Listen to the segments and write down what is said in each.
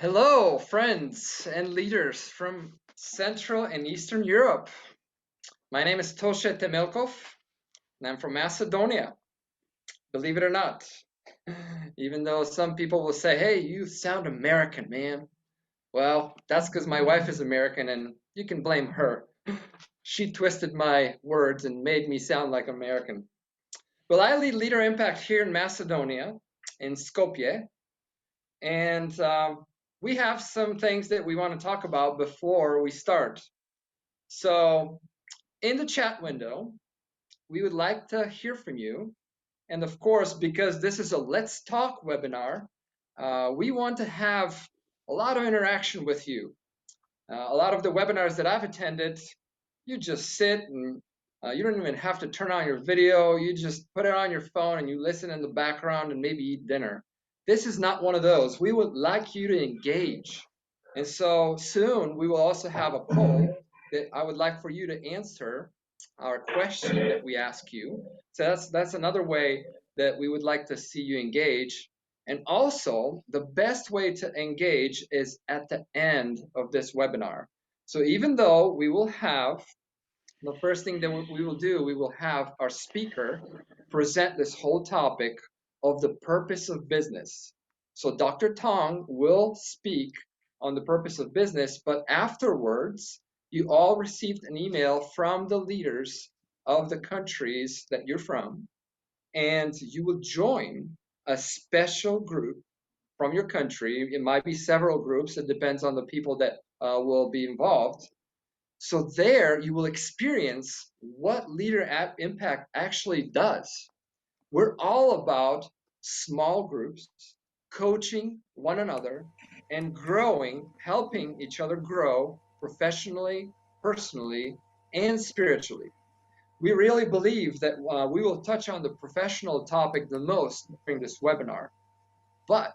Hello, friends and leaders from Central and Eastern Europe. My name is Toshe Temelkov, and I'm from Macedonia, believe it or not. Even though some people will say, hey, you sound American, man. Well, that's because my wife is American, and you can blame her. She twisted my words and made me sound like American. Well, I lead Leader Impact here in Macedonia, in Skopje, and we have some things that we want to talk about before we start. So in the chat window, we would like to hear from you. And of course, because this is a Let's Talk webinar, we want to have a lot of interaction with you. A lot of the webinars that I've attended, you just sit and you don't even have to turn on your video. You just put it on your phone and you listen in the background and maybe eat dinner. This is not one of those. We would like you to engage. And so soon we will also have a poll that I would like for you to answer our question that we ask you. So that's another way that we would like to see you engage. And also, the best way to engage is at the end of this webinar. So even though we will have, the first thing that we will do, we will have our speaker present this whole topic of the purpose of business. So Dr. Tong will speak on the purpose of business, but afterwards, you all received an email from the leaders of the countries that you're from, and you will join a special group from your country. It might be several groups. It depends on the people that will be involved. So there you will experience what Leader Impact actually does. We're all about small groups, coaching one another, and growing, helping each other grow professionally, personally, and spiritually. We really believe that we will touch on the professional topic the most during this webinar. But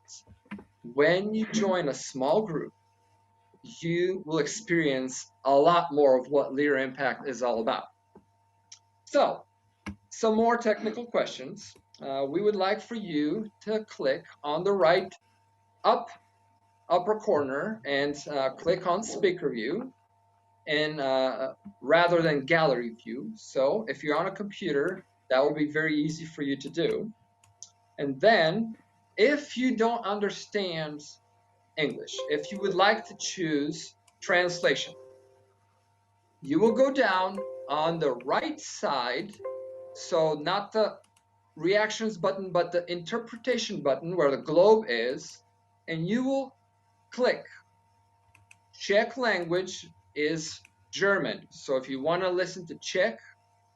when you join a small group, you will experience a lot more of what Leader Impact is all about. So, some more technical questions. We would like for you to click on the right upper corner and click on Speaker View, and rather than Gallery View. So, if you're on a computer, that will be very easy for you to do. And then, if you don't understand English, if you would like to choose translation, you will go down on the right side, so not the reactions button, but the interpretation button where the globe is, and you will click Czech language is German. So if you want to listen to Czech,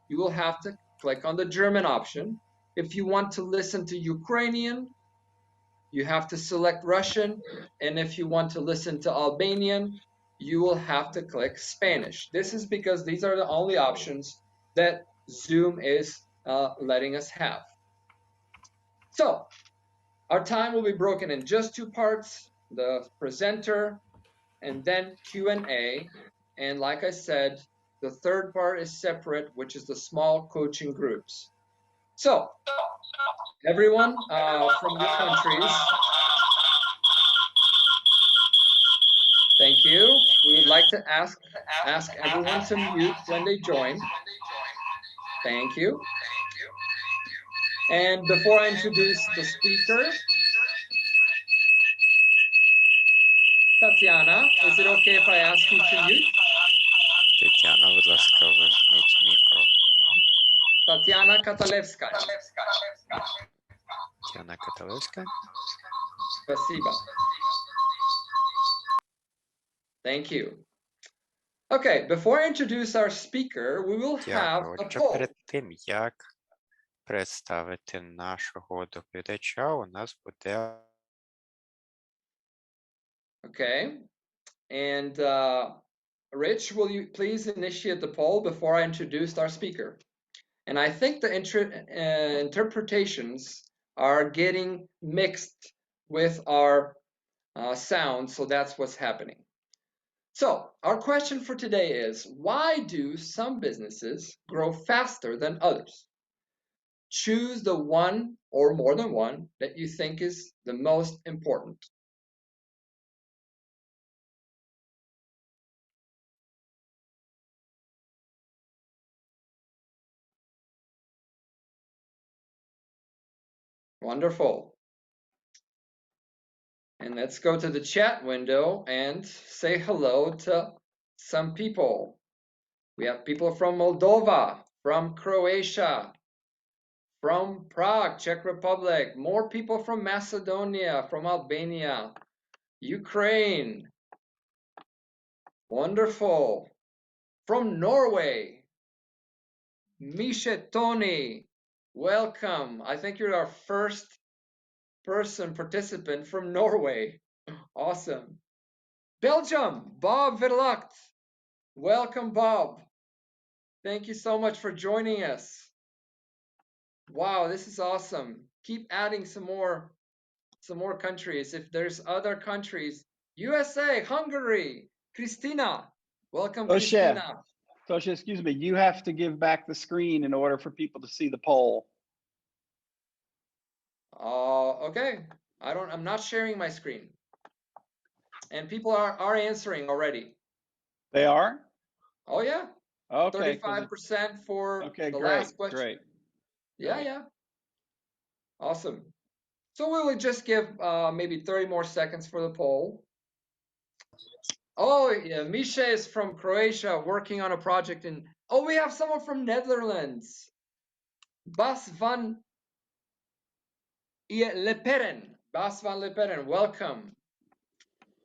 you will have to click on the German option. If you want to listen to Ukrainian, you have to select Russian. And if you want to listen to Albanian, you will have to click Spanish. This is because these are the only options that Zoom is letting us have. So our time will be broken in just two parts, the presenter and then Q&A. And like I said, the third part is separate, which is the small coaching groups. So everyone from your countries, thank you. We would like to ask everyone to mute when they join. Thank you. And before I introduce the speaker, Tatiana, is it okay if I ask you to mute? Тетяна, будь ласка, вимкніть мікрофон. Tatiana Katalevskaya. Тетяна Каталевська. Спасибо. Thank you. Okay, before I introduce our speaker, we will have a Отже, poll. перед тим, як представити нашого доповідача, у нас буде... Okay, and Rich, will you please initiate the poll before I introduce our speaker? And I think the interpretations are getting mixed with our sound, so that's what's happening. So our question for today is, why do some businesses grow faster than others? Choose the one or more than one that you think is the most important. Wonderful. And let's go to the chat window and say hello to some people. We have people from Moldova, from Croatia, from Prague, Czech Republic, more people from Macedonia, from Albania, Ukraine. Wonderful. From Norway, Misha Tony. Welcome. I think you're our first person participant from Norway. Awesome. Belgium, Bob Verlacht. Welcome, Bob. Thank you so much for joining us. Wow, this is awesome. Keep adding some more countries. If there's other countries, USA, Hungary, Christina. Welcome, Christina. Tosha, excuse me, you have to give back the screen in order for people to see the poll. Okay. I'm not sharing my screen. And people are answering already. They are? Oh yeah. Okay. 35% for okay, the great, last question. Great. Yeah. Awesome. So we will just give maybe 30 more seconds for the poll. Oh yeah, Misha is from Croatia working on a project in. Oh, we have someone from Netherlands. Bas van Leperen. Bas van Leperen, welcome.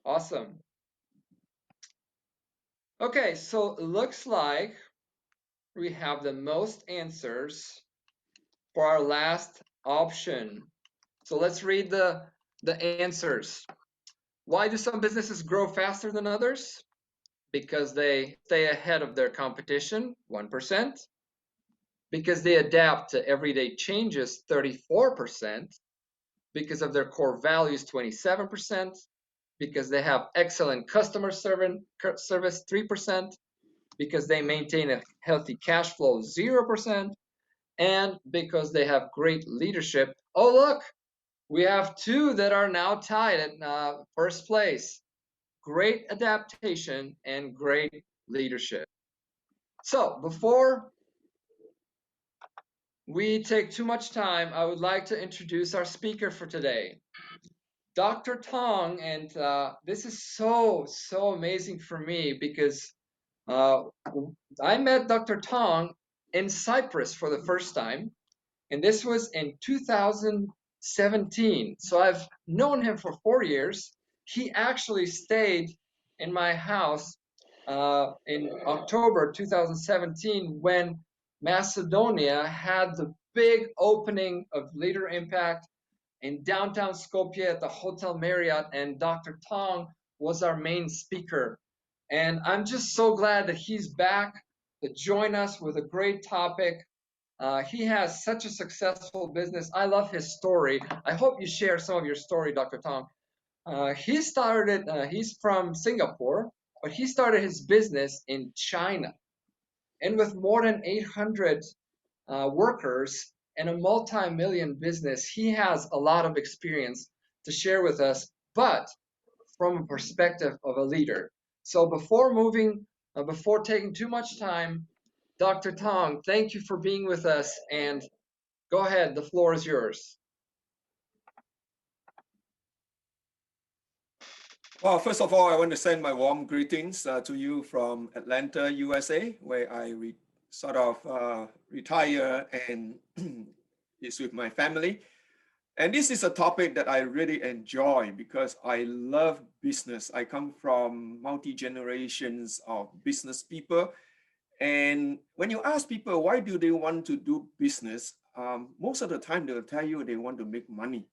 Awesome. Okay, so it looks like we have the most answers for our last option. So let's read the answers. Why do some businesses grow faster than others? Because they stay ahead of their competition, 1%. Because they adapt to everyday changes, 34%. Because of their core values, 27%. Because they have excellent customer service, 3%. Because they maintain a healthy cash flow, 0%. And because they have great leadership. Oh, look, we have two that are now tied at first place. Great adaptation and great leadership. So before we take too much time, I would like to introduce our speaker for today, Dr. Tong. And this is so amazing for me because I met Dr. Tong in Cyprus for the first time. And this was in 2017. So I've known him for 4 years. He actually stayed in my house in October 2017 when Macedonia had the big opening of Leader Impact in downtown Skopje at the Hotel Marriott, and Dr. Tong was our main speaker. And I'm just so glad that he's back to join us with a great topic. He has such a successful business. I love his story. I hope you share some of your story, Dr. Tong. He's from Singapore, but he started his business in China. And with more than 800 workers and a multi-million business, he has a lot of experience to share with us, but from a perspective of a leader. So before taking too much time, Dr. Tong, thank you for being with us, and go ahead, the floor is yours. Well, first of all, I want to send my warm greetings to you from Atlanta, USA, where I retire and is with my family. And this is a topic that I really enjoy because I love business. I come from multi-generations of business people. And when you ask people, why do they want to do business? Most of the time, they'll tell you they want to make money.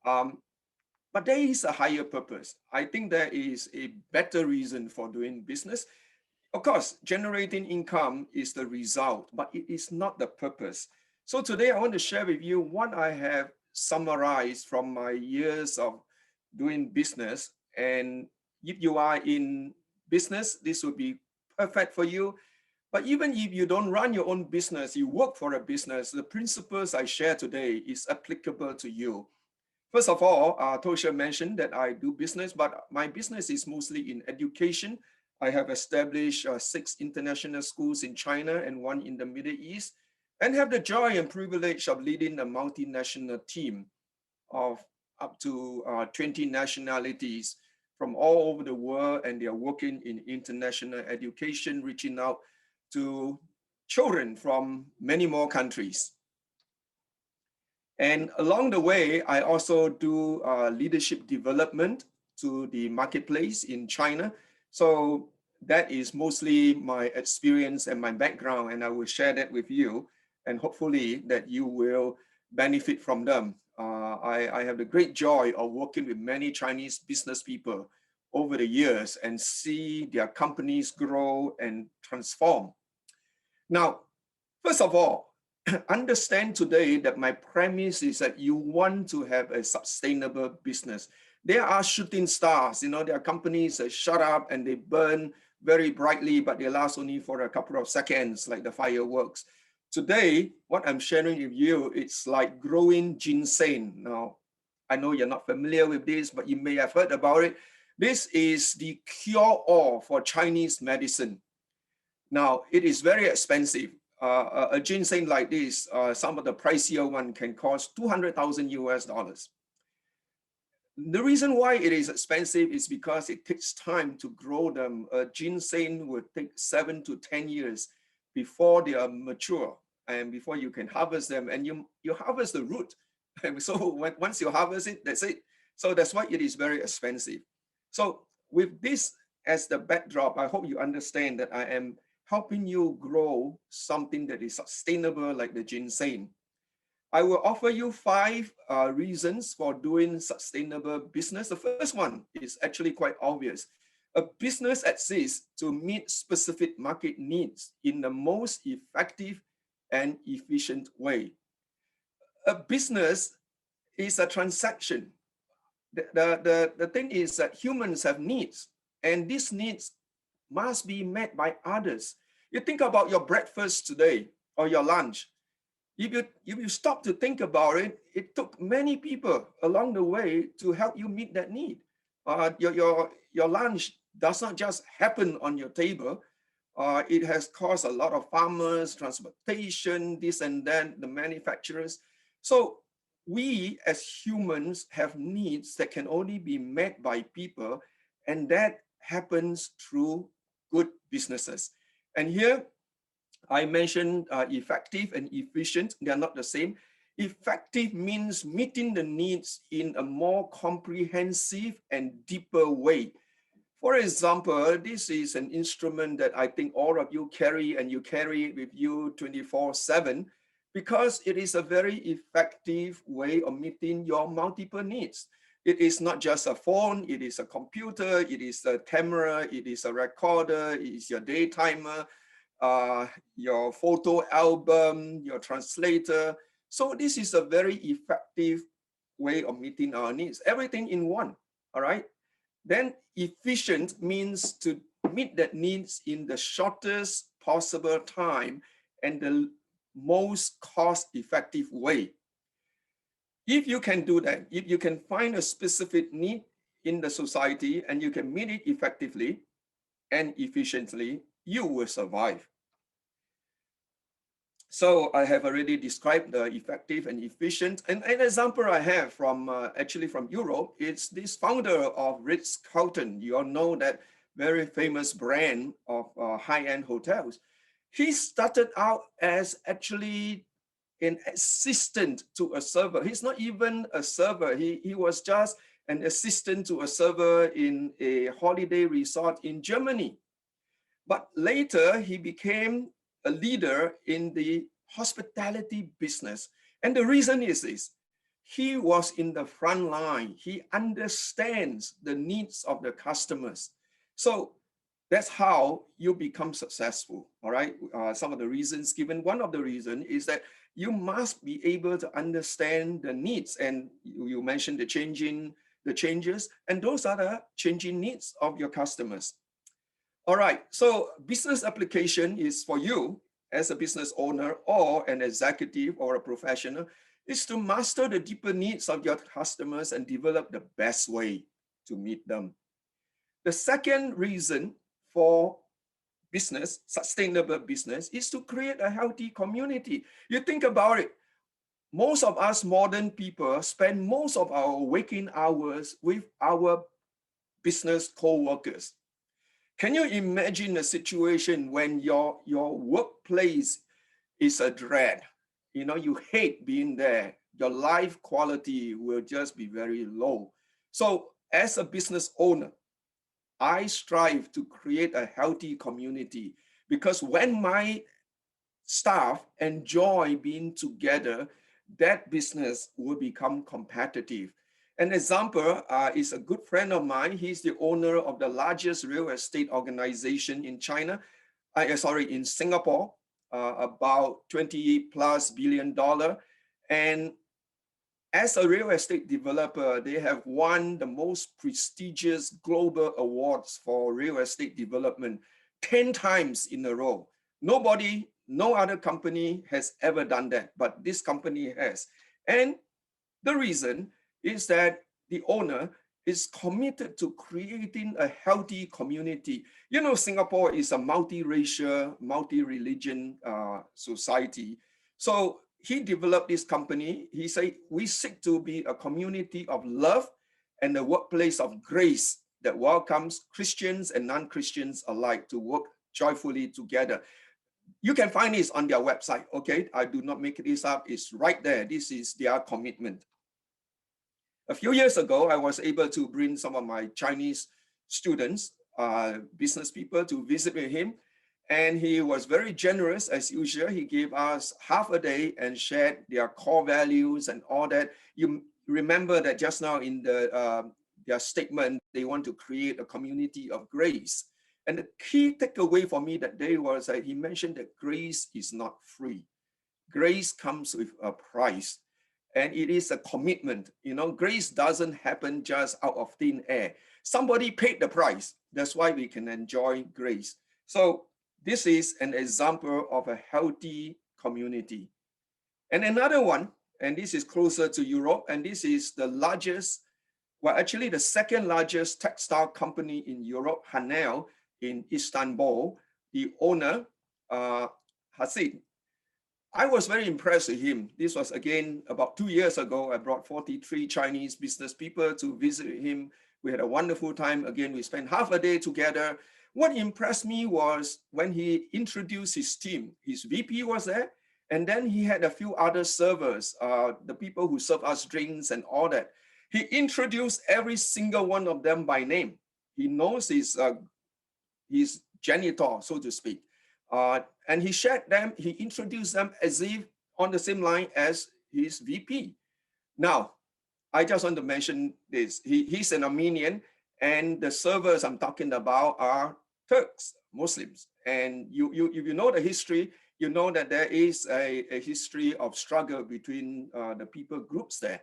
But there is a higher purpose. I think there is a better reason for doing business. Of course, generating income is the result, but it is not the purpose. So today I want to share with you what I have summarized from my years of doing business. And if you are in business, this would be perfect for you. But even if you don't run your own business, you work for a business, the principles I share today is applicable to you. First of all, Tosha mentioned that I do business, but my business is mostly in education. I have established 6 international schools in China and 1 in the Middle East, and have the joy and privilege of leading a multinational team. of up to 20 nationalities from all over the world, and they are working in international education, reaching out to children from many more countries. And along the way, I also do leadership development to the marketplace in China. So that is mostly my experience and my background, and I will share that with you, and hopefully that you will benefit from them. I have the great joy of working with many Chinese business people over the years and see their companies grow and transform. Now, first of all, understand today that my premise is that you want to have a sustainable business. There are shooting stars, you know, there are companies that shut up and they burn very brightly, but they last only for a couple of seconds, like the fireworks. Today, what I'm sharing with you, it's like growing ginseng. Now, I know you're not familiar with this, but you may have heard about it. This is the cure-all for Chinese medicine. Now, it is very expensive. A ginseng like this, some of the pricier one can cost 200,000 US dollars. The reason why it is expensive is because it takes time to grow them. A ginseng would take 7 to 10 years before they are mature and before you can harvest them, and you harvest the root. And so once you harvest it, that's it. So that's why it is very expensive. So with this as the backdrop, I hope you understand that I am helping you grow something that is sustainable like the ginseng. I will offer you 5 reasons for doing sustainable business. The first one is actually quite obvious. A business exists to meet specific market needs in the most effective and efficient way. A business is a transaction. The thing is that humans have needs, and these needs must be met by others. You think about your breakfast today or your lunch. If you stop to think about it, it took many people along the way to help you meet that need. Your lunch does not just happen on your table. It has cost a lot of farmers, transportation, this and that, the manufacturers. So we as humans have needs that can only be met by people, and that happens through good businesses. And here I mentioned effective and efficient. They are not the same. Effective means meeting the needs in a more comprehensive and deeper way. For example, this is an instrument that I think all of you carry, and you carry it with you 24/7, because it is a very effective way of meeting your multiple needs. It is not just a phone, it is a computer, it is a camera, it is a recorder, it is your day timer, your photo album, your translator. So this is a very effective way of meeting our needs. Everything in one, all right? Then efficient means to meet that needs in the shortest possible time and the most cost-effective way. If you can do that, if you can find a specific need in the society and you can meet it effectively and efficiently, you will survive. So I have already described the effective and efficient. And an example I have from actually from Europe, it's this founder of Ritz-Carlton. You all know that very famous brand of high-end hotels. He started out as actually an assistant to a server. He's not even a server. He was just an assistant to a server in a holiday resort in Germany. But later he became a leader in the hospitality business. And the reason is this: he was in the front line. He understands the needs of the customers. So that's how you become successful, all right? Some of the reasons given, one of the reasons is that you must be able to understand the needs. And you mentioned the changes, and those are the changing needs of your customers. All right, so business application is for you as a business owner or an executive or a professional, is to master the deeper needs of your customers and develop the best way to meet them. The second reason for business, sustainable business, is to create a healthy community. You think about it, most of us modern people spend most of our waking hours with our business co-workers. Can you imagine a situation when your workplace is a dread? You know, you hate being there. Your life quality will just be very low. So as a business owner, I strive to create a healthy community, because when my staff enjoy being together, that business will become competitive. An example is a good friend of mine. He's the owner of the largest real estate organization in China, in Singapore, about $20+ billion. And as a real estate developer, they have won the most prestigious global awards for real estate development 10 times in a row. No other company has ever done that, but this company has. And the reason is that the owner is committed to creating a healthy community. You know, Singapore is a multiracial, multi-religion society. So he developed this company. He said, we seek to be a community of love and a workplace of grace that welcomes Christians and non-Christians alike to work joyfully together. You can find this on their website, okay? I do not make this up, it's right there. This is their commitment. A few years ago, I was able to bring some of my Chinese students, business people, to visit with him. And he was very generous as usual. He gave us half a day and shared their core values and all that. You remember that just now in their statement, they want to create a community of grace. And the key takeaway for me that day was that he mentioned that grace is not free. Grace comes with a price, and it is a commitment. You know, grace doesn't happen just out of thin air. Somebody paid the price. That's why we can enjoy grace. So this is an example of a healthy community. And another one, and this is closer to Europe, and this is the largest, well, actually the second largest textile company in Europe, Hanel, in Istanbul. The owner, Hasid. I was very impressed with him. This was again about 2 years ago. I brought 43 Chinese business people to visit him. We had a wonderful time. Again, we spent half a day together. What impressed me was when he introduced his team. His VP was there, and then he had a few other servers, the people who serve us drinks and all that. He introduced every single one of them by name. He knows his janitor, so to speak. And he shared them, he introduced them as if on the same line as his VP. Now, I just want to mention this. He's an Armenian, and the servers I'm talking about are Turks, Muslims. And if you know the history, you know that there is a history of struggle between the people groups there.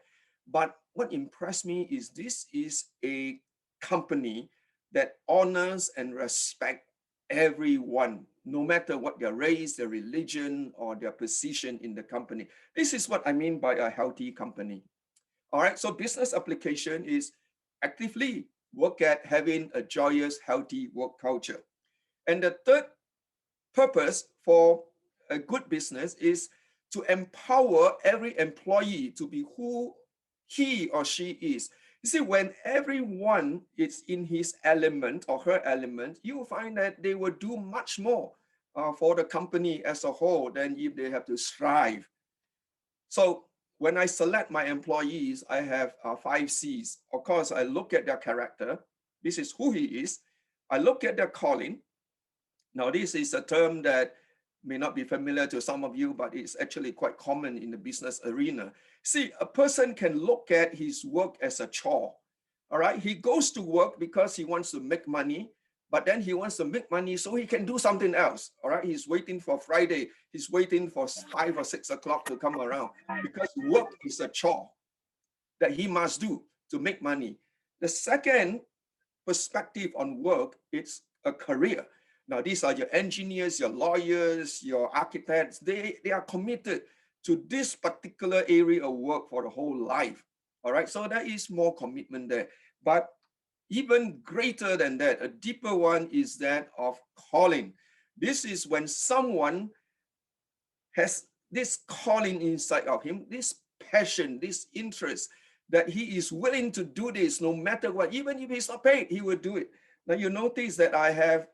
But what impressed me is this is a company that honors and respects everyone, no matter what their race, their religion, or their position in the company. This is what I mean by a healthy company. All right, so business application is actively work at having a joyous, healthy work culture. And the third purpose for a good business is to empower every employee to be who he or she is. You see, when everyone is in his element or her element, you will find that they will do much more for the company as a whole than if they have to strive. So when I select my employees, I have 5 C's. Of course, I look at their character. This is who he is. I look at their calling. Now, this is a term that may not be familiar to some of you, but it's actually quite common in the business arena. See, a person can look at his work as a chore. All right, he goes to work because he wants to make money, but then he wants to make money so he can do something else. All right, he's waiting for Friday. He's waiting for 5 or 6 o'clock to come around because work is a chore that he must do to make money. The second perspective on work, it's a career. Now, these are your engineers, your lawyers, your architects. They are committed to this particular area of work for the whole life. All right, so there is more commitment there. But even greater than that, a deeper one is that of calling. This is when someone has this calling inside of him, this passion, this interest, that he is willing to do this no matter what. Even if he's not paid, he will do it. Now you notice that I have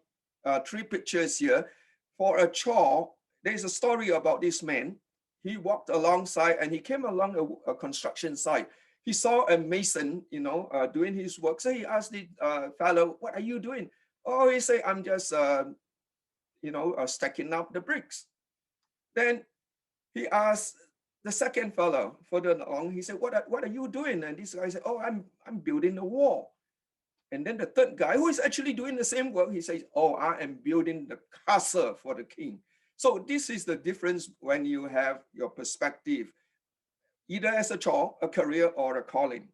3 pictures here. For a chore, there's a story about this man. He walked alongside and he came along a construction site. He saw a mason, doing his work. So he asked the fellow, "What are you doing?" Oh, he said, "I'm just, stacking up the bricks." Then he asked the second fellow further along. He said, "What are you doing?" And this guy said, "Oh, I'm building a wall." And then the third guy, who is actually doing the same work, he says, "Oh, I am building the castle for the king." So this is the difference when you have your perspective, either as a chore, a career, or a calling.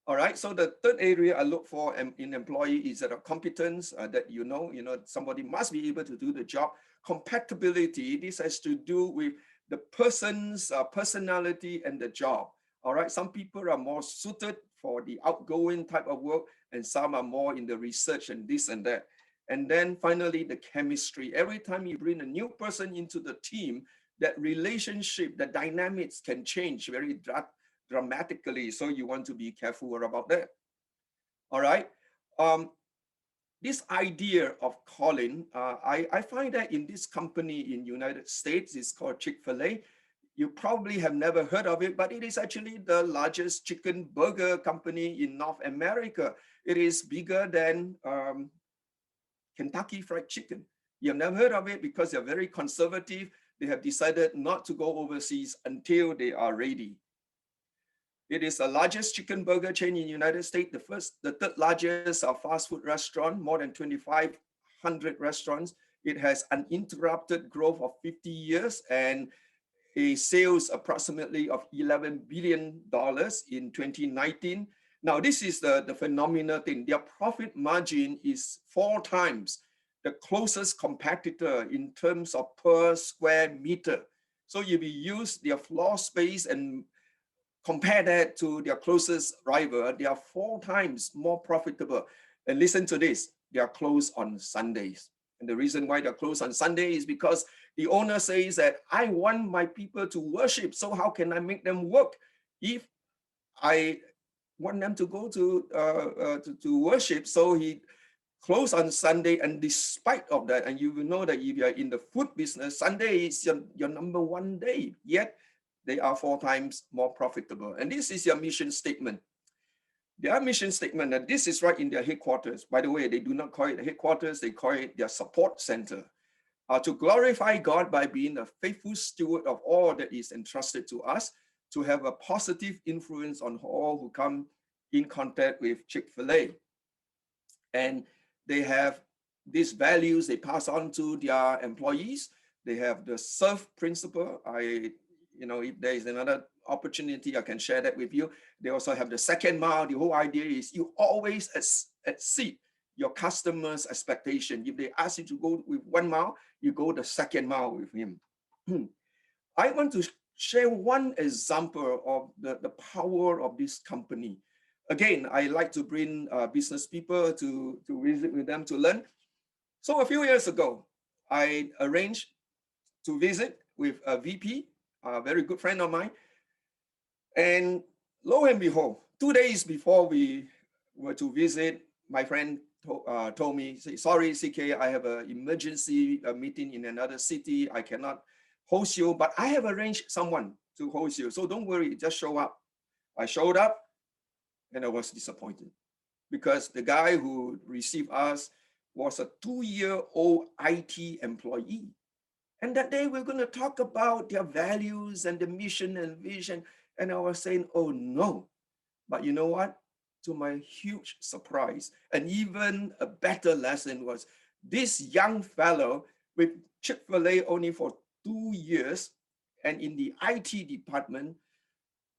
All right, so the third area I look for in employee is that a competence that somebody must be able to do the job. Compatibility, this has to do with the person's personality and the job. All right, some people are more suited for the outgoing type of work, and some are more in the research and this and that. And then finally, the chemistry. Every time you bring a new person into the team, that relationship, the dynamics can change very dramatically. So you want to be careful about that. All right. This idea of calling, I find that in this company in United States, it's called Chick-Fil-A. You probably have never heard of it, but it is actually the largest chicken burger company in North America. It is bigger than Kentucky Fried Chicken. You have never heard of it because they're very conservative. They have decided not to go overseas until they are ready. It is the largest chicken burger chain in the United States, the third largest fast food restaurant, more than 2,500 restaurants. It has uninterrupted growth of 50 years and a sales approximately of $11 billion in 2019. Now, this is the phenomenal thing. Their profit margin is 4 times the closest competitor in terms of per square meter. So if you use their floor space and compare that to their closest rival, they are 4 times more profitable. And listen to this, they are closed on Sundays. And the reason why they're closed on Sunday is because the owner says that I want my people to worship. So how can I make them work? If I want them to go to worship, so he closed on Sunday. And despite of that, and you will know that if you're in the food business, Sunday is your number 1 day, yet they are 4 times more profitable. And this is your mission statement. Their mission statement, and this is right in their headquarters. By the way, they do not call it the headquarters, they call it their support center. To glorify God by being a faithful steward of all that is entrusted to us, to have a positive influence on all who come in contact with Chick-fil-A. And they have these values they pass on to their employees. They have the serve principle. If there is another opportunity, I can share that with you. They also have the second mile. The whole idea is you always exceed your customer's expectation. If they ask you to go with 1 mile, you go the second mile with him. I want to share one example of the power of this company. Again, I like to bring business people to visit with them to learn. So a few years ago, I arranged to visit with a VP, a very good friend of mine. And lo and behold, 2 days before we were to visit, my friend told me, say, "Sorry, CK, I have an emergency meeting in another city. I cannot host you, but I have arranged someone to host you. So don't worry, just show up." I showed up and I was disappointed because the guy who received us was a 2-year-old IT employee. And that day we're going to talk about their values and the mission and vision. And I was saying, oh no. But you know what? To my huge surprise, and even a better lesson was this young fellow with Chick-fil-A only for 2 years and in the IT department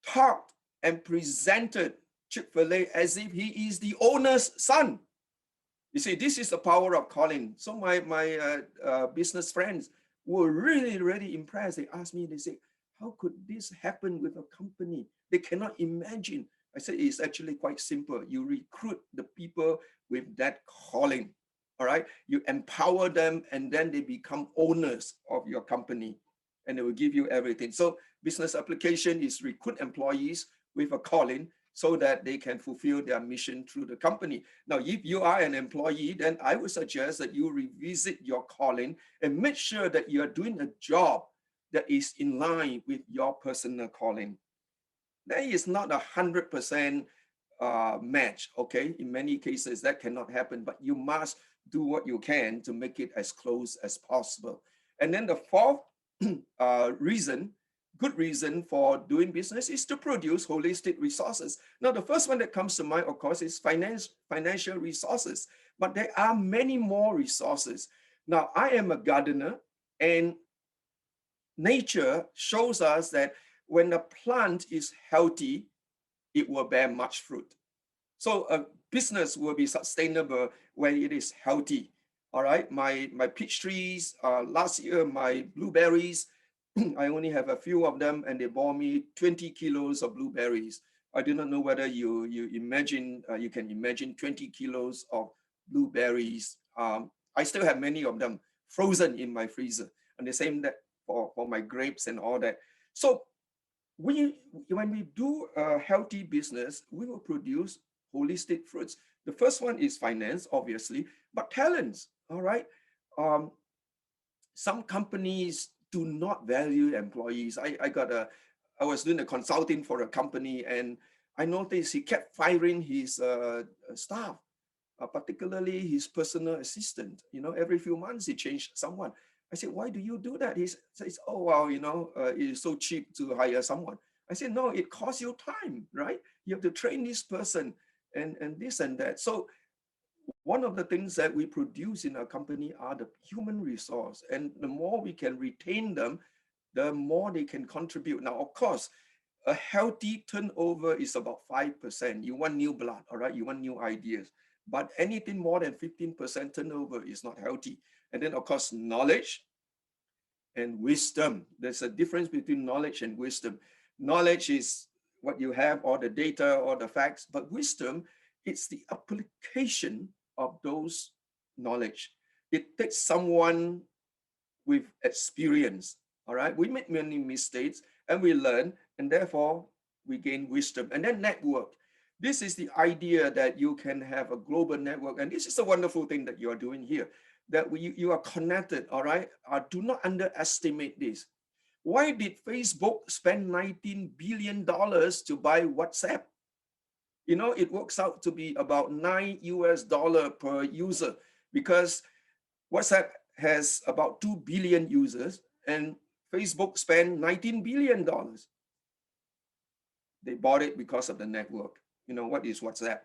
talked and presented Chick-fil-A as if he is the owner's son. You see, this is the power of calling. So my business friends were really impressed. They asked me, they say, how could this happen with a company? They cannot imagine. I said, it's actually quite simple. You recruit the people with that calling, all right? You empower them and then they become owners of your company. and they will give you everything. So business application is recruit employees with a calling so that they can fulfill their mission through the company. Now, if you are an employee, then I would suggest that you revisit your calling and make sure that you are doing a job that is in line with your personal calling. There is not 100% match, okay? In many cases, that cannot happen, but you must do what you can to make it as close as possible. And then the fourth good reason for doing business is to produce holistic resources. Now, the first one that comes to mind, of course, is financial resources, but there are many more resources. Now, I am a gardener, and nature shows us that when a plant is healthy, it will bear much fruit. So a business will be sustainable when it is healthy. All right, my peach trees, last year, my blueberries, I only have a few of them, and they bore me 20 kilos of blueberries. I do not know whether you can imagine 20 kilos of blueberries. I still have many of them frozen in my freezer, and the same that for my grapes and all that. So when we do a healthy business, we will produce holistic fruits. The first one is finance, obviously, but talents, all right? Some companies do not value employees. I was doing a consulting for a company, and I noticed he kept firing his staff, particularly his personal assistant. You know, every few months he changed someone. I said, why do you do that? He says, oh, well, you know, it's so cheap to hire someone. I said, no, it costs you time, right? You have to train this person and this and that. So one of the things that we produce in our company are the human resource. And the more we can retain them, the more they can contribute. Now, of course, a healthy turnover is about 5%. You want new blood, all right? You want new ideas. But anything more than 15% turnover is not healthy. And then, of course, knowledge and wisdom. There's a difference between knowledge and wisdom. Knowledge is what you have, or the data, or the facts. But wisdom, it's the application of those knowledge. It takes someone with experience, all right? We make many mistakes, and we learn, and therefore we gain wisdom. And then network. This is the idea that you can have a global network. And this is a wonderful thing that you are doing here, that you are connected, all right? Do not underestimate this. Why did Facebook spend $19 billion to buy WhatsApp? You know, it works out to be about $9 US per user, because WhatsApp has about 2 billion users, and Facebook spent $19 billion. They bought it because of the network. You know, what is WhatsApp?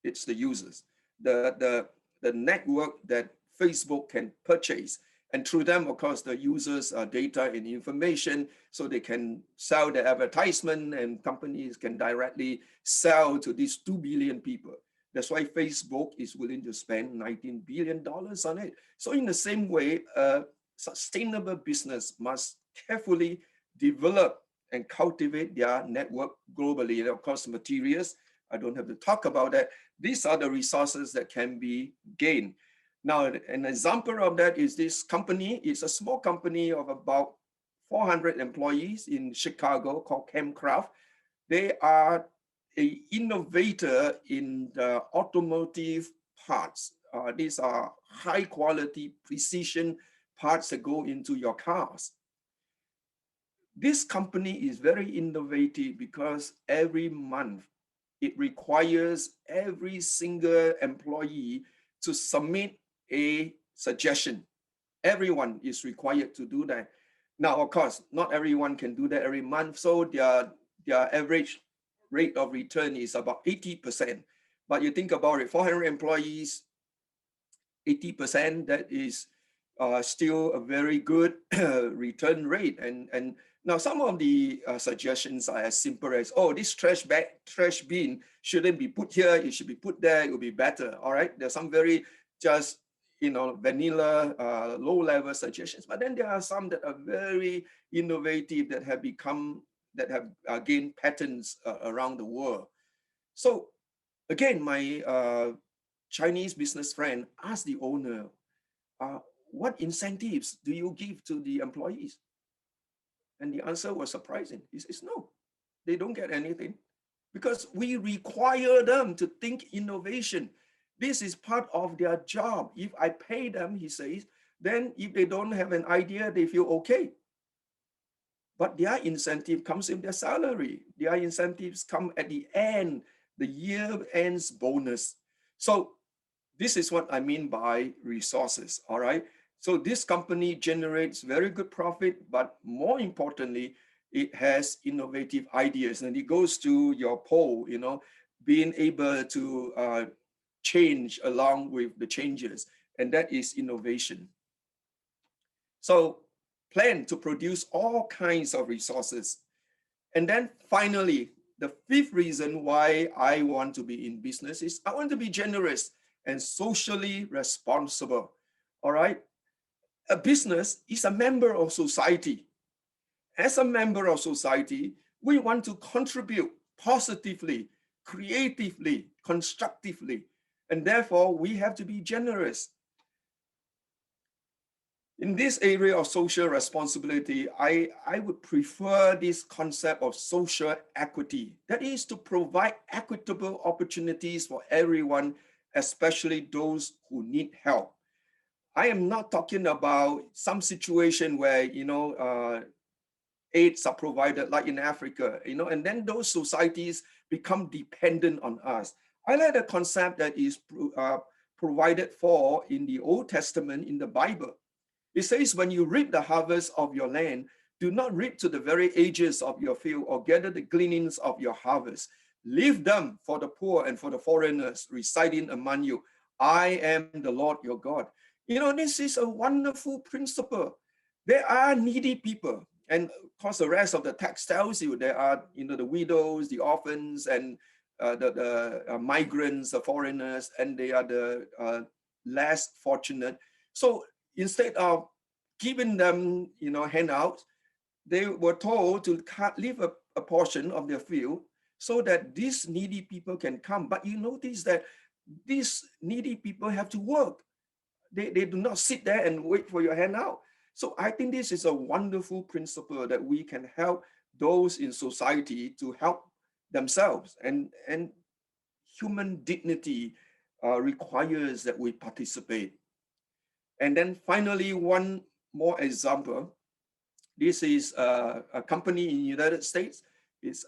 It's the users, the network that Facebook can purchase. And through them, of course, the users' data and information, so they can sell the advertisement, and companies can directly sell to these 2 billion people. That's why Facebook is willing to spend $19 billion on it. So in the same way, a sustainable business must carefully develop and cultivate their network globally. And of course, materials, I don't have to talk about that. These are the resources that can be gained. Now, an example of that is this company. It's a small company of about 400 employees in Chicago called Chemcraft. They are an innovator in the automotive parts. These are high quality, precision parts that go into your cars. This company is very innovative because every month it requires every single employee to submit a suggestion. Everyone is required to do that. Now, of course, not everyone can do that every month, so their average rate of return is about 80%. But you think about it, 400 employees, 80%, that is still a very good return rate. And now some of the suggestions are as simple as, oh, this trash bin shouldn't be put here, it should be put there, it will be better. All right, there's some very just, you know, vanilla, low-level suggestions. But then there are some that are very innovative, that have gained patents around the world. So again, my Chinese business friend asked the owner, what incentives do you give to the employees? And the answer was surprising. He says, no, they don't get anything because we require them to think innovation. This is part of their job. If I pay them, he says, then if they don't have an idea, they feel okay. But their incentive comes in their salary. Their incentives come at the end, the year ends bonus. So this is what I mean by resources, all right? So this company generates very good profit, but more importantly, it has innovative ideas. And it goes to your poll, you know, being able to change along with the changes, and that is innovation. So plan to produce all kinds of resources. And then finally, the fifth reason why I want to be in business is I want to be generous and socially responsible. All right. A business is a member of society. As a member of society, we want to contribute positively, creatively, constructively, and therefore we have to be generous. In this area of social responsibility, I would prefer this concept of social equity. That is to provide equitable opportunities for everyone, especially those who need help. I am not talking about some situation where, aids are provided like in Africa, and then those societies become dependent on us. I like the concept that is provided for in the Old Testament in the Bible. It says, when you reap the harvest of your land, do not reap to the very edges of your field or gather the gleanings of your harvest. Leave them for the poor and for the foreigners residing among you. I am the Lord your God. This is a wonderful principle. There are needy people. And of course, the rest of the text tells you there are, the widows, the orphans, and the migrants, the foreigners, and they are the less fortunate. So instead of giving them, handouts, they were told to leave a portion of their field so that these needy people can come. But you notice that these needy people have to work. They do not sit there and wait for your handout. So I think this is a wonderful principle that we can help those in society to help themselves. And human dignity requires that we participate. And then finally, one more example. This is a company in the United States. It's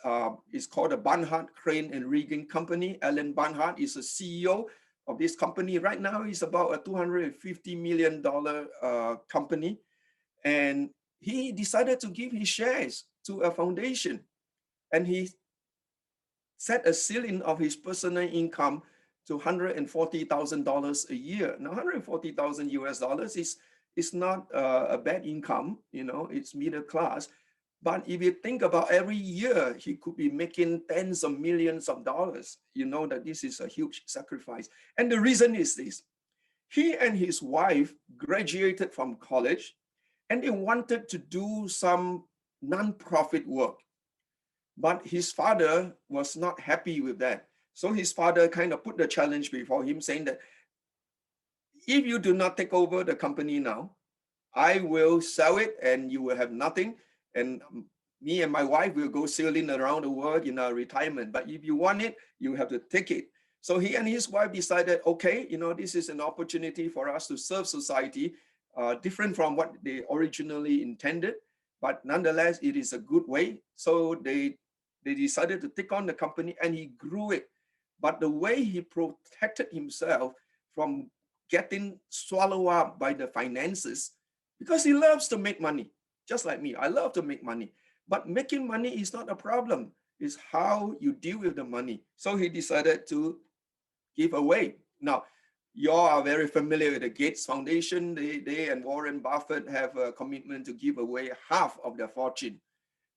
called the Barnhart Crane and Rigging Company. Alan Barnhart is the CEO of this company. Right now, it's about a $250 million company. And he decided to give his shares to a foundation. And he set a ceiling of his personal income to $140,000 a year. Now, $140,000 US dollars is not a bad income, it's middle class. But if you think about every year, he could be making tens of millions of dollars. You know that this is a huge sacrifice. And the reason is this. He and his wife graduated from college and they wanted to do some nonprofit work. But his father was not happy with that. So his father kind of put the challenge before him, saying that if you do not take over the company now, I will sell it and you will have nothing. And me and my wife will go sailing around the world in our retirement. But if you want it, you have to take it. So he and his wife decided, okay, this is an opportunity for us to serve society, different from what they originally intended. But nonetheless, it is a good way. So they decided to take on the company and he grew it. But the way he protected himself from getting swallowed up by the finances, because he loves to make money, just like me. I love to make money. But making money is not a problem. It's how you deal with the money. So he decided to give away. Now, you all are very familiar with the Gates Foundation. They and Warren Buffett have a commitment to give away half of their fortune.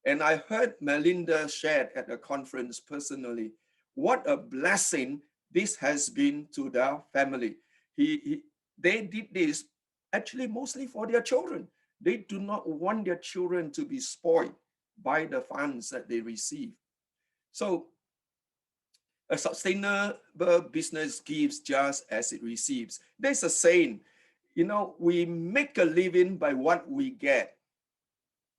And I heard Melinda share at a conference personally what a blessing this has been to their family. They did this actually mostly for their children. They do not want their children to be spoiled by the funds that they receive. So a sustainable business gives just as it receives. There's a saying, we make a living by what we get,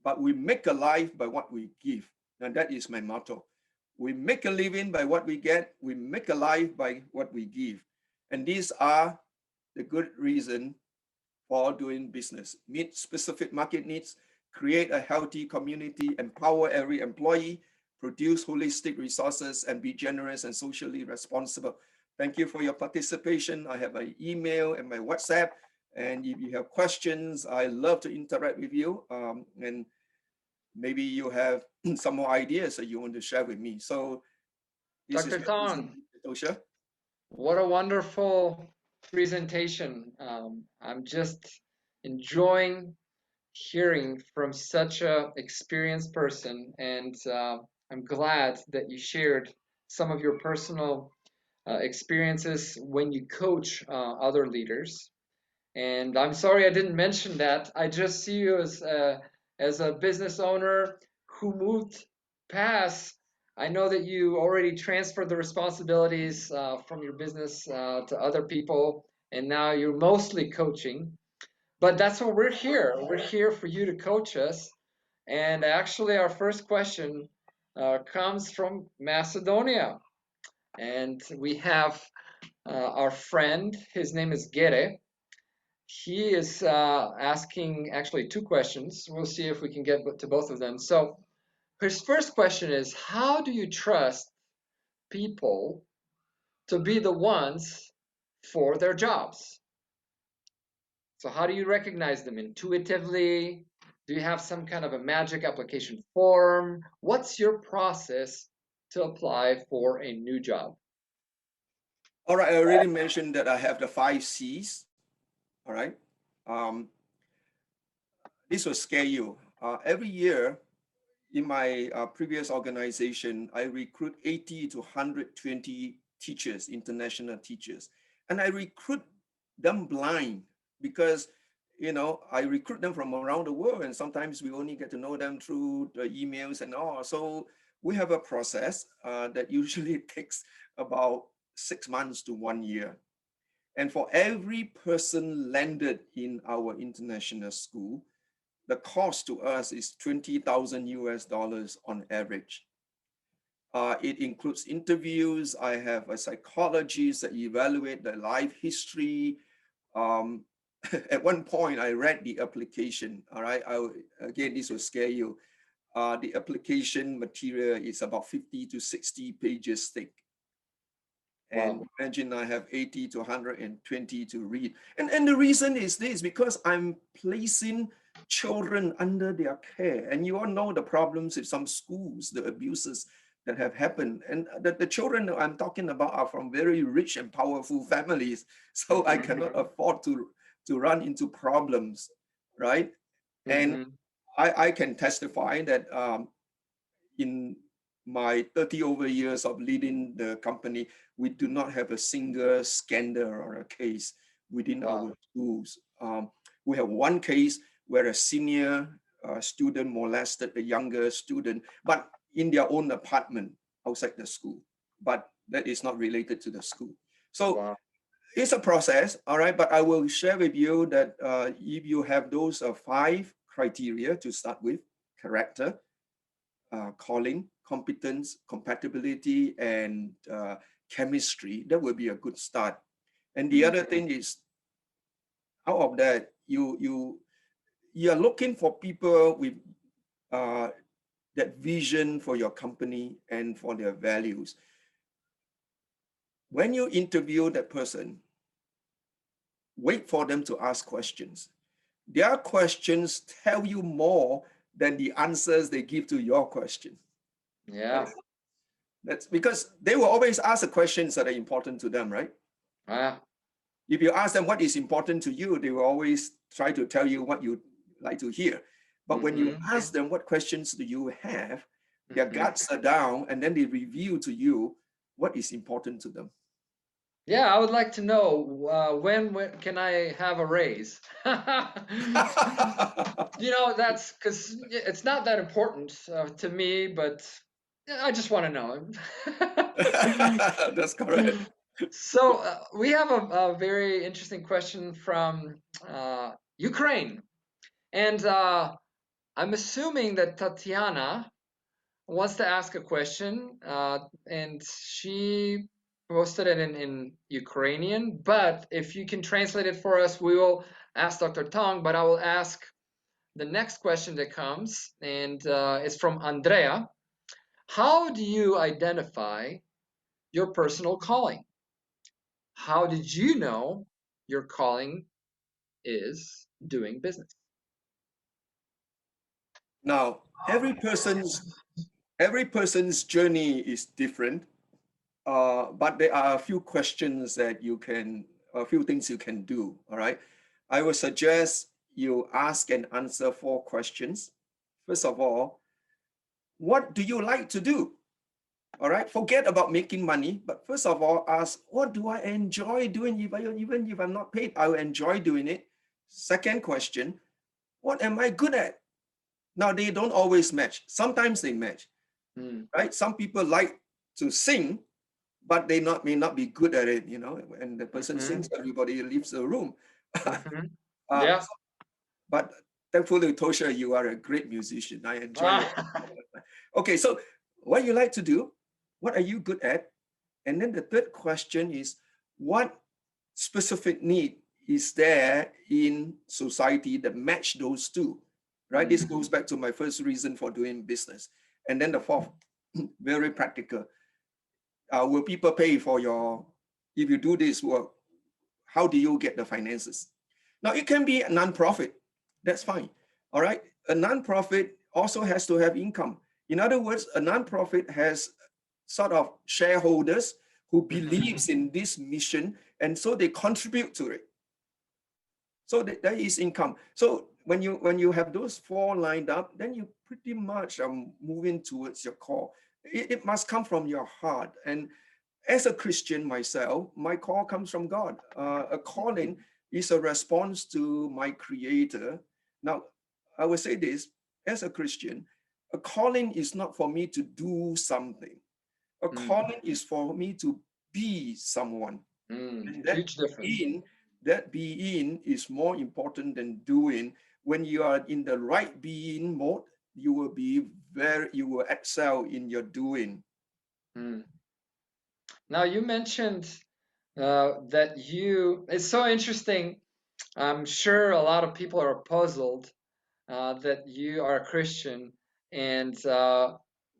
but we make a life by what we give. And that is my motto. We make a living by what we get. We make a life by what we give. And these are the good reason for doing business. Meet specific market needs, create a healthy community, empower every employee, produce holistic resources, and be generous and socially responsible. Thank you for your participation. I have my email and my WhatsApp. And if you have questions, I love to interact with you. And maybe you have some more ideas that you want to share with me. So this Dr. is Tong, Tosha. what a wonderful presentation. I'm just enjoying hearing from such a experienced person, and I'm glad that you shared some of your personal experiences when you coach other leaders. And I'm sorry I didn't mention that. I just see you as a business owner who moved past. I know that you already transferred the responsibilities from your business to other people, and now you're mostly coaching. But that's what we're here. We're here for you to coach us. And actually, our first question comes from Macedonia. And we have our friend, his name is Gere. He is asking actually two questions. We'll see if we can get to both of them. So his first question is, how do you trust people to be the ones for their jobs? So how do you recognize them intuitively? Do you have some kind of a magic application form? What's your process to apply for a new job? All right, I already mentioned that I have the 5 C's. All right. This will scare you. Every year in my previous organization, I recruit 80 to 120 teachers, international teachers, and I recruit them blind because, you know, I recruit them from around the world, and sometimes we only get to know them through the emails and all. So we have a process that usually takes about 6 months to 1 year. And for every person landed in our international school, the cost to us is 20,000 US dollars on average. It includes interviews. I have a psychologist that evaluate the life history. At one point, I read the application. All right, again, this will scare you. The application material is about 50 to 60 pages thick. And Wow. imagine I have 80 to 120 to read. And the reason is this, because I'm placing children under their care. And you all know the problems with some schools, the abuses that have happened. And the children that I'm talking about are from very rich and powerful families. So I cannot afford to run into problems, right? And I can testify that in my 30 over years of leading the company, we do not have a single scandal or a case within our schools. We have one case where a senior student molested a younger student, but in their own apartment outside the school. But that is not related to the school. So it's a process, all right? But I will share with you that if you have those 5 criteria to start with: character, calling, competence, compatibility, and chemistry, that will be a good start. And the other thing is, out of that, you are looking for people with that vision for your company and for their values. When you interview that person, wait for them to ask questions. Their questions tell you more than the answers they give to your question. Yeah. That's because they will always ask the questions that are important to them, right? If you ask them what is important to you, they will always try to tell you what you like to hear. But when you ask them what questions do you have, their guards are down, and then they reveal to you what is important to them. Yeah, I would like to know when can I have a raise? You know, that's because it's not that important to me, but I just want to know. That's correct. So we have a very interesting question from Ukraine, and I'm assuming that Tatiana wants to ask a question, and she posted it in Ukrainian. But if you can translate it for us, we will ask Dr. Tong. But I will ask the next question that comes, and it's from Andrea. How do you identify your personal calling? How did you know your calling is doing business? Now, every person's journey is different, but there are a few questions that a few things you can do. All right, I would suggest you ask and answer 4 questions. First of all, what do you like to do? All right, forget about making money, but first of all, ask, what do I enjoy doing? Even if I'm not paid, I will enjoy doing it. Second question, what am I good at? Now, they don't always match. Sometimes they match, right? Some people like to sing, but they may not be good at it, when the person sings, everybody leaves the room. Yeah. But thankfully, Tosha, you are a great musician. I enjoy it. Okay, so what you like to do, what are you good at? And then the third question is, what specific need is there in society that match those two, right? This goes back to my first reason for doing business. And then the fourth, very practical. Will people pay for if you do this work, how do you get the finances? Now, it can be a nonprofit. That's fine. All right. A nonprofit also has to have income. In other words, a nonprofit has sort of shareholders who believes in this mission, and so they contribute to it. So there is income. So when you have those 4 lined up, then you pretty much are moving towards your call. It must come from your heart. And as a Christian myself, my call comes from God. A calling is a response to my Creator. Now, I will say this, as a Christian, a calling is not for me to do something. A calling is for me to be someone. And Huge difference. that being is more important than doing. When you are in the right being mode, you will excel in your doing. Now you mentioned that it's so interesting. I'm sure a lot of people are puzzled that you are a Christian, and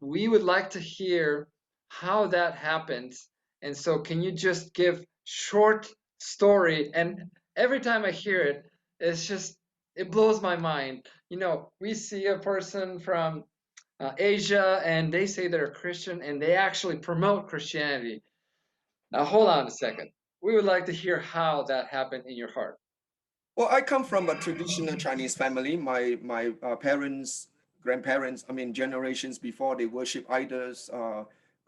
we would like to hear how that happened. And so, can you just give short story? And every time I hear it, it blows my mind. We see a person from Asia, and they say they're a Christian, and they actually promote Christianity. Now, hold on a second. We would like to hear how that happened in your heart. Well, I come from a traditional Chinese family. My parents, grandparents, generations before, they worship idols,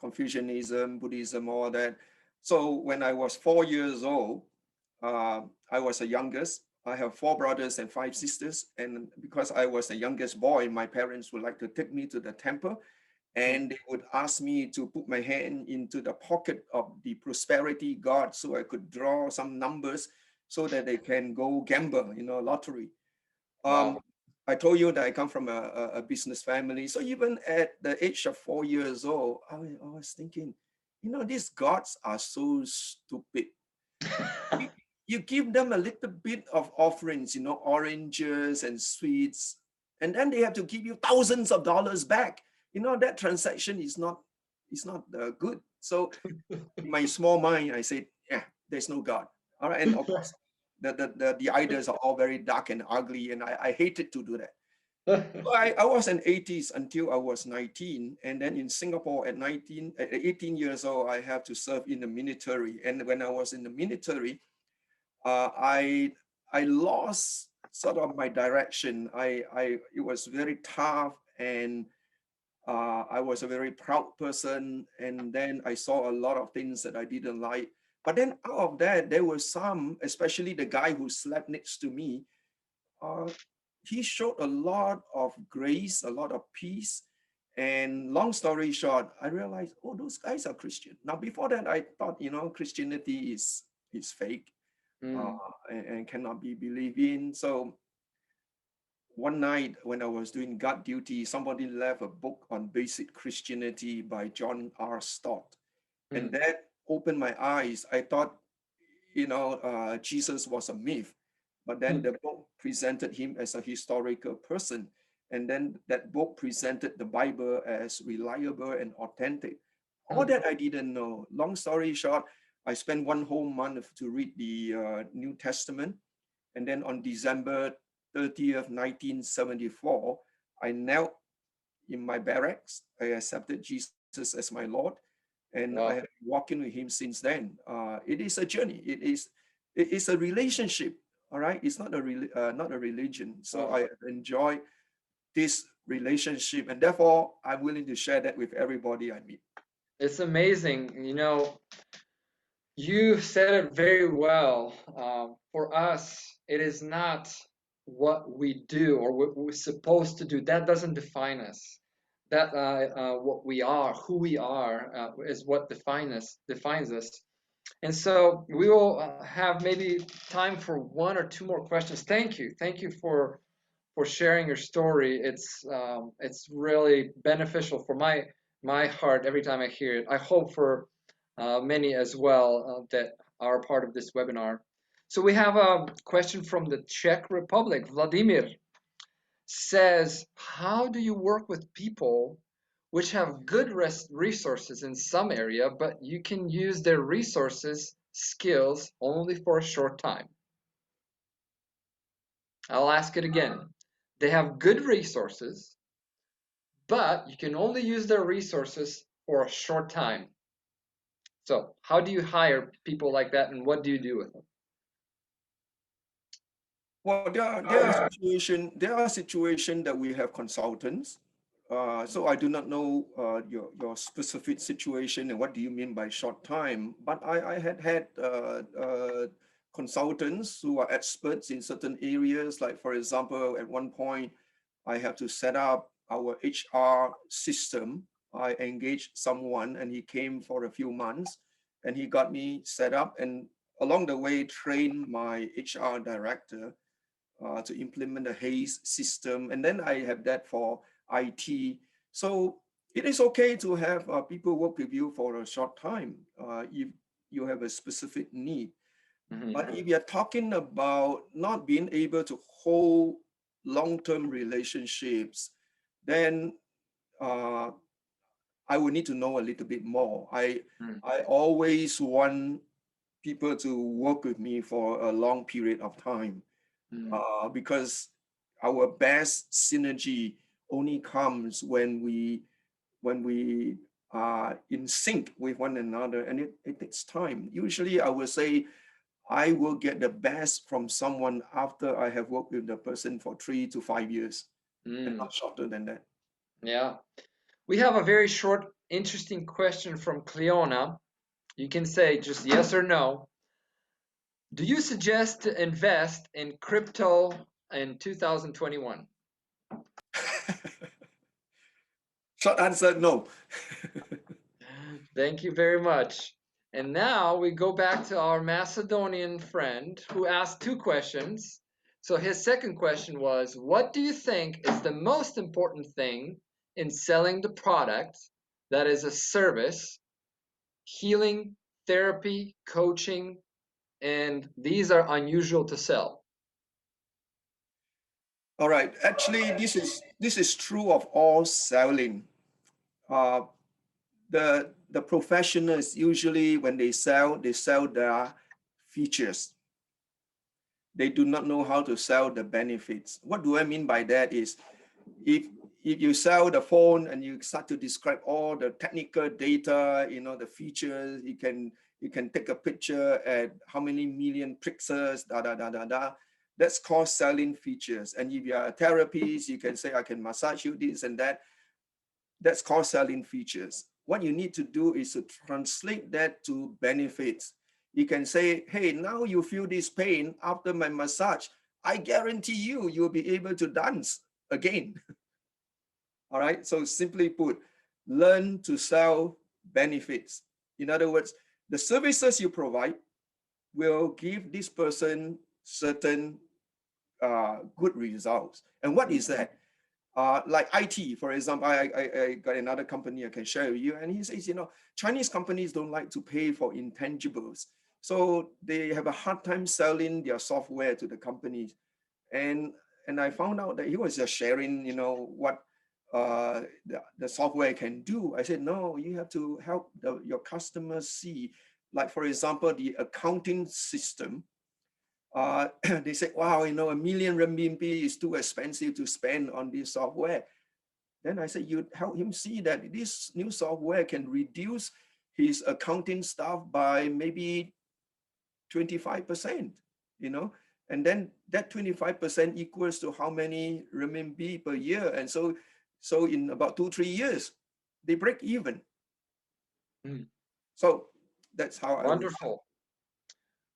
Confucianism, Buddhism, all that. So when I was 4 years old, I was the youngest. I have 4 brothers and 5 sisters. And because I was the youngest boy, my parents would like to take me to the temple, and they would ask me to put my hand into the pocket of the prosperity god so I could draw some numbers so that they can go gamble, lottery. Wow. I told you that I come from a business family. So even at the age of 4 years old, I was thinking, these gods are so stupid. You give them a little bit of offerings, oranges and sweets, and then they have to give you thousands of dollars back. That transaction is not good. So in my small mind, I said, yeah, there's no God. All right. And of course, the idols are all very dark and ugly, and I hated to do that. So I was an atheist until I was 19. And then in Singapore at 18 years old, I have to serve in the military. And when I was in the military, I lost sort of my direction. It was very tough, and I was a very proud person. And then I saw a lot of things that I didn't like. But then out of that, there were some, especially the guy who slept next to me. He showed a lot of grace, a lot of peace. And long story short, I realized, oh, those guys are Christian. Now, before that, I thought, Christianity is fake and cannot be believed in. So one night when I was doing guard duty, somebody left a book on basic Christianity by John R. Stott. And that opened my eyes. I thought, Jesus was a myth, but then the book presented him as a historical person. And then that book presented the Bible as reliable and authentic. All that I didn't know. Long story short, I spent one whole month to read the New Testament. And then on December 30th, 1974, I knelt in my barracks. I accepted Jesus as my Lord. And I have been walking with him since then. It is a journey. It is a relationship. All right. It's not a religion. So I enjoy this relationship, and therefore I'm willing to share that with everybody I meet. It's amazing. You know, you said it very well. For us, it is not what we do or what we're supposed to do. That doesn't define us. That what we are, who we are, is what defines us. And so we will have maybe time for one or two more questions. Thank you for sharing your story. It's really beneficial for my heart every time I hear it. I hope for many as well that are part of this webinar. So we have a question from the Czech Republic. Vladimir says, how do you work with people which have good resources in some area, but you can use their resources, skills only for a short time? I'll ask it again. They have good resources, but you can only use their resources for a short time. So how do you hire people like that, and what do you do with them? Well, there are situations that we have consultants. So I do not know your specific situation and what do you mean by short time, but I had consultants who are experts in certain areas. Like, for example, at one point, I have to set up our HR system. I engaged someone and he came for a few months and he got me set up, and along the way trained my HR director to implement the Hays system. And then I have that for IT. So it is okay to have people work with you for a short time if you have a specific need. But if you're talking about not being able to hold long-term relationships, then I would need to know a little bit more. I always want people to work with me for a long period of time. Because our best synergy only comes when we are in sync with one another, and it takes time. Usually I will say I will get the best from someone after I have worked with the person for 3 to 5 years, and not shorter than that. Yeah. We have a very short, interesting question from Cleona. You can say just yes or no. Do you suggest to invest in crypto in 2021? Short answer, no. Thank you very much. And now we go back to our Macedonian friend who asked two questions. So his second question was, what do you think is the most important thing in selling the product that is a service, healing, therapy, coaching, and these are unusual to sell? All right. Actually, this is true of all selling. The professionals usually, when they sell their features. They do not know how to sell the benefits. What do I mean by that is, if you sell the phone and you start to describe all the technical data, the features, you can take a picture at how many million pixels, that's called selling features. And if you are a therapist, you can say, I can massage you this and that. That's called selling features. What you need to do is to translate that to benefits. You can say, hey, now you feel this pain after my massage. I guarantee you'll be able to dance again. All right. So simply put, learn to sell benefits. In other words, the services you provide will give this person certain good results. And what is that? Like IT, for example, I got another company I can share with you, and he says, you know, Chinese companies don't like to pay for intangibles, so they have a hard time selling their software to the companies. And I found out that he was just sharing, you know, what the software can do. I said, no, you have to help your customers see, like for example, the accounting system. They said, wow, you know, 1 million renminbi is too expensive to spend on this software. Then I said, you help him see that this new software can reduce his accounting staff by maybe 25%, you know, and then that 25% equals to how many renminbi per year. And so in about 2-3 years, they break even. So that's how Wonderful.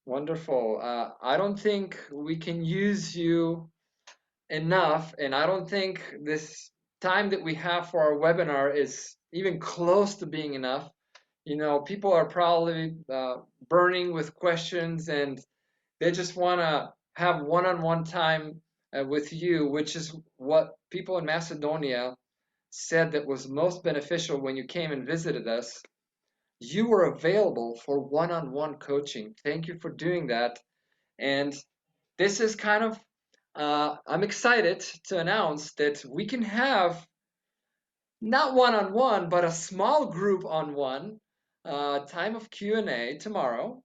Wonderful. I don't think we can use you enough, and I don't think this time that we have for our webinar is even close to being enough. You know, people are probably burning with questions, and they just want to have one-on-one time with you, which is what people in Macedonia said that was most beneficial when you came and visited us. You were available for one-on-one coaching. Thank you for doing that. And this is kind of, I'm excited to announce that we can have not one-on-one, but a small group on one time of Q&A tomorrow.